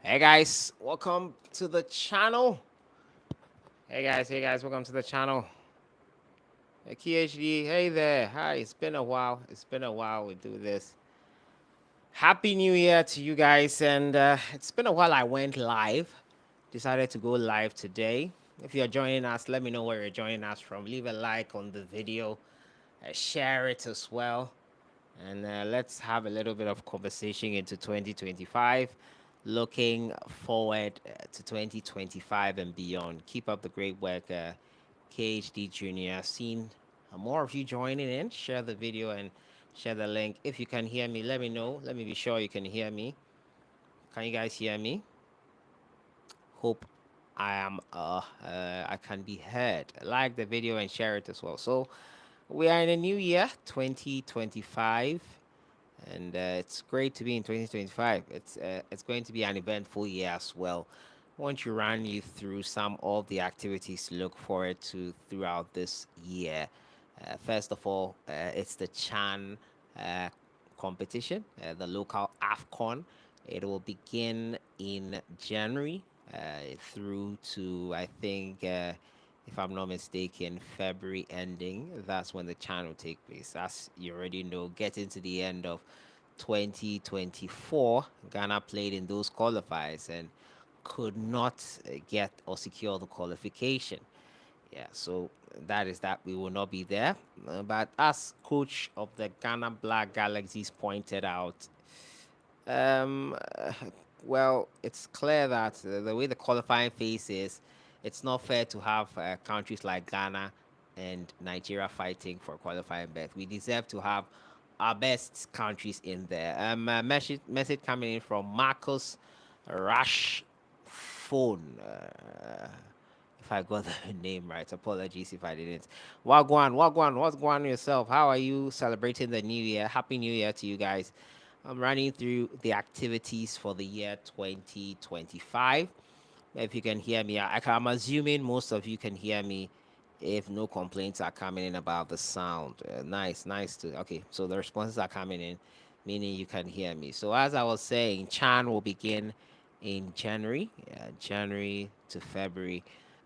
Hey guys, welcome to the channel. Hey guys, welcome to the channel. Hey KHD, hey there. Hi, it's been a while. It's been a while we do this. Happy New Year to you guys. And it's been a while I went live. Decided to go live today. If you're joining us, let me know where you're joining us from. Leave a like on the video, share it as well. And let's have a little bit of conversation into 2025. Looking forward to 2025 and beyond. Keep up the great work, KHD Junior. I've seen more of you joining in. Share the video and share the link. If you can hear me, let me know. Let me be sure you can hear me. Can you guys hear me? Hope I can be heard. Like the video and share it as well. So we are in a new year, 2025. And it's great to be in 2025. It's going to be an eventful year as well. I want to run you through some of the activities to look forward to throughout this year. First of all, it's the Chan uh, competition, the local AFCON. It will begin in January through to, I think, if I'm not mistaken, February ending. That's when the Chan will take place. As you already know, getting to the end of 2024, Ghana played in those qualifiers and could not get or secure the qualification. Yeah, so that is that we will not be there. But as coach of the Ghana Black Galaxies pointed out, um, uh, well, it's clear that the way the qualifying phase is, it's not fair to have countries like Ghana and Nigeria fighting for qualifying berth. We deserve to have our best countries in there. Message coming in from Marcus Rush Phone. If I got the name right, apologies if I didn't. Wagwan, what's going on yourself? How are you celebrating the new year? Happy New Year to you guys. I'm running through the activities for the year 2025. If you can hear me, I'm assuming most of you can hear me if no complaints are coming in about the sound. Nice to. Okay, so the responses are coming in, meaning you can hear me. So, as I was saying, Chan will begin in January, January to February,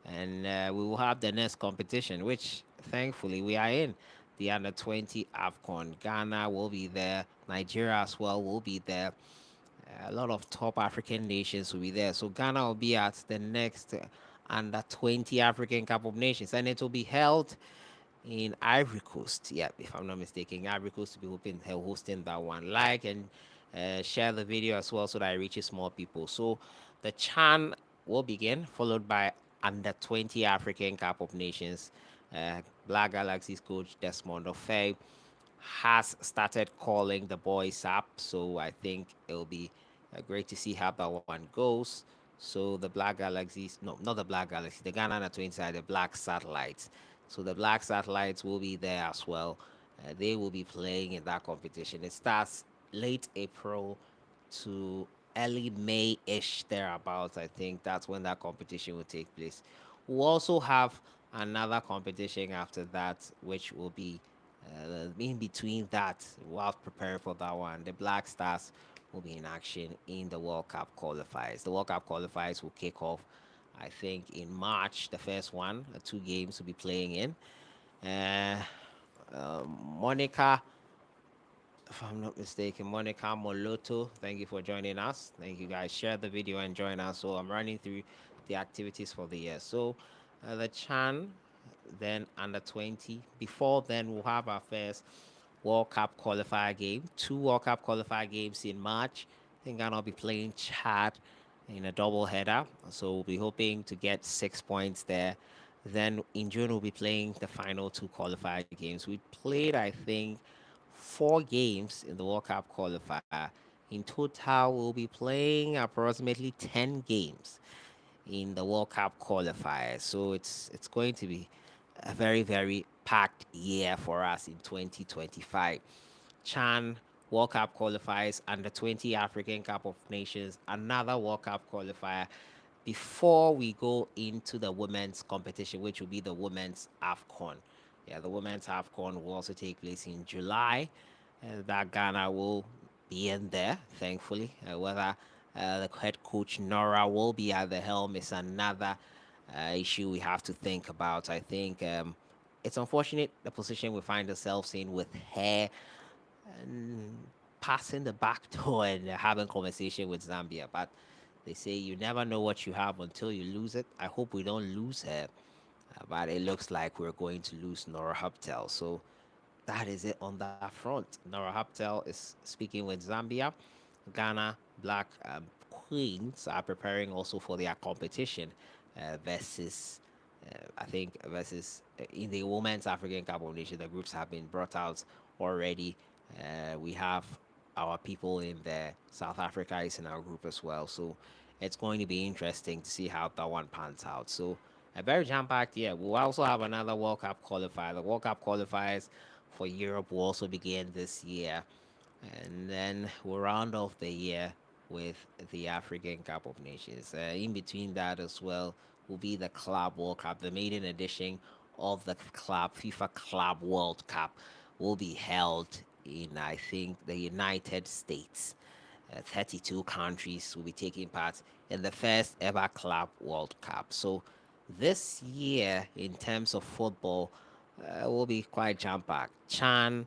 and we will have the next competition, which thankfully we are in the under 20 AFCON. Ghana will be there, Nigeria as well will be there. A lot of top African nations will be there. So Ghana will be at the next under 20 African Cup of Nations, and it will be held in Ivory Coast. Yeah, if I'm not mistaken, Ivory Coast will be hosting that one. Like and share the video as well so that it reaches more people. So the Chan will begin, followed by under 20 African Cup of Nations. Black Galaxies coach Desmond Ofei has started calling the boys up, so I think it'll be great to see how that one goes. So the Black Galaxies, no, not the Black Galaxy, the Ghana under 20 side, the Black Satellites. So the Black Satellites will be there as well. They will be playing in that competition. It starts late April to early May-ish thereabouts. I think that's when that competition will take place. We'll also have another competition after that, which will be in between that, while preparing for that one, the Black Stars will be in action in the World Cup qualifiers. The World Cup qualifiers will kick off, I think, in March. The first one, the two games will be playing in. Uh, Monica, if I'm not mistaken, Monica Moloto, thank you for joining us. Thank you guys. Share the video and join us. So I'm running through the activities for the year. So the Chan, then under 20. Before then, we'll have our first World Cup qualifier game. Two World Cup qualifier games in March. I think Ghana will be playing Chad in a double header. So we'll be hoping to get 6 points there. Then in June, we'll be playing the final two qualifier games. We played, I think, 4 games in the World Cup qualifier. In total, we'll be playing approximately 10 games in the World Cup qualifier. So it's going to be a very packed year for us in 2025. Chan World Cup qualifiers, under 20 African Cup of Nations, another World Cup qualifier before we go into the women's competition, which will be the women's AFCON. Yeah, the women's AFCON will also take place in July. That Ghana will be in there, thankfully. Whether The head coach Nora will be at the helm. Is another issue we have to think about. I think it's unfortunate the position we find ourselves in with her and passing the back door and having conversation with Zambia. But they say you never know what you have until you lose it. I hope we don't lose her, but it looks like we're going to lose Nora Huptel. So that is it on that front. Nora Huptel is speaking with Zambia. Ghana Black Queens are preparing also for their competition versus, I think, versus in the Women's African Cup of Nations. The groups have been brought out already. We have our people in there. South Africa is in our group as well. So it's going to be interesting to see how that one pans out. So a very jam-packed year. We'll also have another World Cup qualifier. The World Cup qualifiers for Europe will also begin this year. And then we'll round off the year with the African Cup of Nations. In between that as well will be the Club World Cup, the maiden edition of the club FIFA Club World Cup will be held in, I think, the United States. 32 countries will be taking part in the first ever Club World Cup. So this year, in terms of football, will be quite jam packed. Chan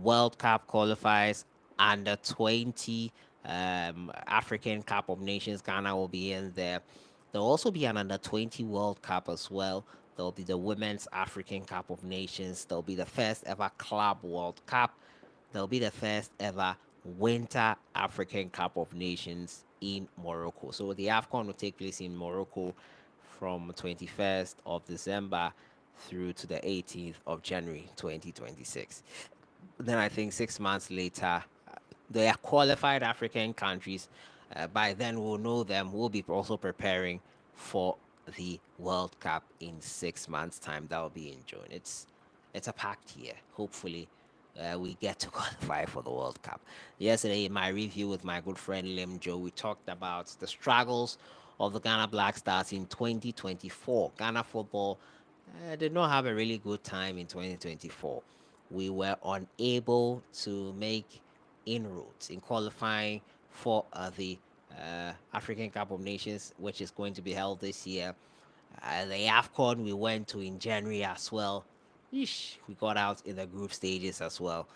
World Cup qualifies under 20 African Cup of Nations. Ghana will be in there. There'll also be an under 20 World Cup as well. There'll be the Women's African Cup of Nations. There'll be the first ever Club World Cup. There'll be the first ever Winter African Cup of Nations in Morocco. So the AFCON will take place in Morocco from 21st of December through to the 18th of January 2026. Then I think 6 months later, they are qualified African countries. By then, we'll know them. We'll be also preparing for the World Cup in 6 months' time. That will be in June. It's a packed year. Hopefully, we get to qualify for the World Cup. Yesterday, in my review with my good friend Lim Joe, we talked about the struggles of the Ghana Black Stars in 2024. Ghana football did not have a really good time in 2024. We were unable to make inroads in qualifying for the African Cup of Nations, which is going to be held this year. The AFCON we went to in January as well. Yeesh, we got out in the group stages as well.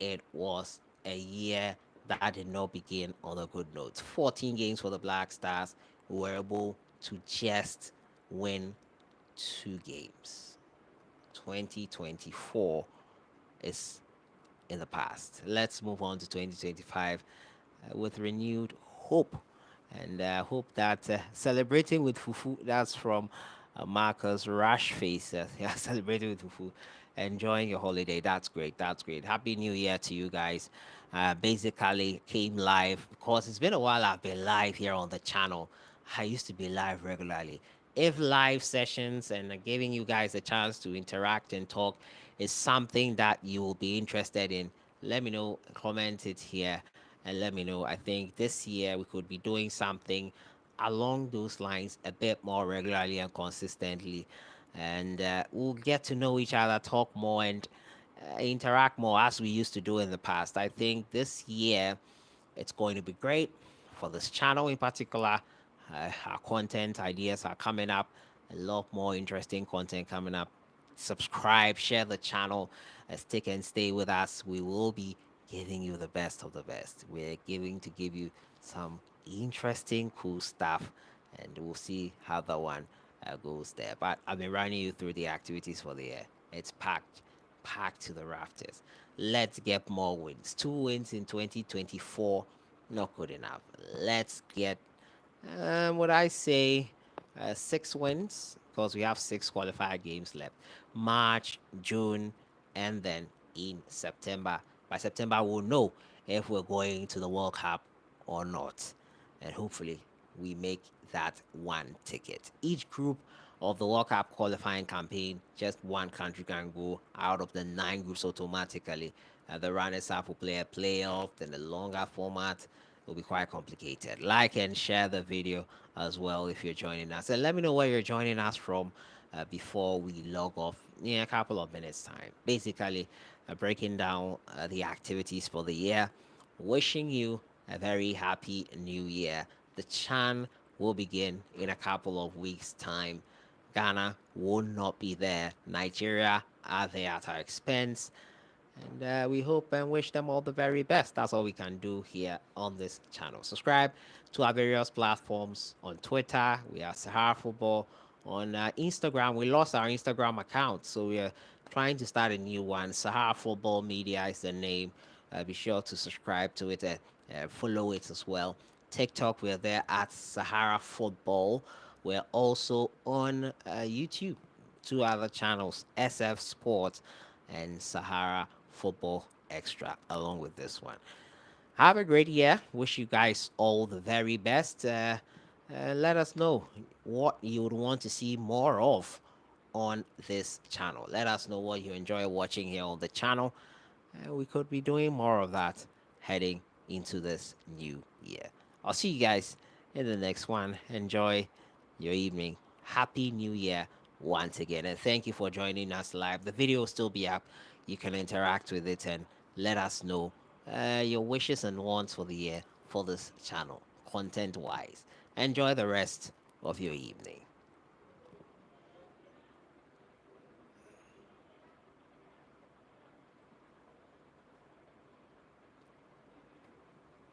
It was a year that did not begin on a good note. 14 games for the Black Stars. We were able to just win 2 games. 2024 is in the past. Let's move on to 2025 with renewed hope. And hope that celebrating with Fufu, that's from Marcus Rashface. Yeah, celebrating with Fufu, enjoying your holiday. That's great. That's great. Happy New Year to you guys. Basically, came live because it's been a while I've been live here on the channel. I used to be live regularly. If live sessions and giving you guys a chance to interact and talk is something that you will be interested in, let me know, comment it here, and let me know. I think this year we could be doing something along those lines a bit more regularly and consistently. And we'll get to know each other, talk more, and interact more as we used to do in the past. I think this year it's going to be great for this channel in particular. Our content ideas are coming up. A lot more interesting content coming up. Subscribe, share the channel, stick and stay with us. We will be giving you the best of the best. We're giving to give you some interesting, cool stuff, and we'll see how the one goes there. But I've been running you through the activities for the year. It's packed to the rafters. Let's get more wins. 2 wins in 2024, not good enough. Let's get, what I say, 6 wins because we have 6 qualifier games left. March, June, and then in September. By September, we'll know if we're going to the World Cup or not. And hopefully, we make that one ticket. Each group of the World Cup qualifying campaign, just one country can go out of the 9 groups automatically. The runners up will play a playoff, then the longer format will be quite complicated. Like and share the video as well if you're joining us. And let me know where you're joining us from before we log off in a couple of minutes' time. Basically, breaking down the activities for the year. Wishing you a very happy new year. The Chan will begin in a couple of weeks' time. Ghana will not be there. Nigeria are there at our expense. And we hope and wish them all the very best. That's all we can do here on this channel. Subscribe to our various platforms. On Twitter, we are Sahara Football. On Instagram, we lost our Instagram account, so we are trying to start a new one. Sahara Football Media is the name. Be sure to subscribe to it and follow it as well. TikTok, we're there at Sahara Football. We're also on YouTube, two other channels, SF Sports and Sahara Football Extra, along with this one. Have a great year. Wish you guys all the very best. Let us know what you would want to see more of on this channel. Let us know what you enjoy watching here on the channel. We could be doing more of that heading into this new year. I'll see you guys in the next one. Enjoy your evening. Happy New Year once again. And thank you for joining us live. The video will still be up. You can interact with it and let us know your wishes and wants for the year for this channel, content wise. Enjoy the rest of your evening.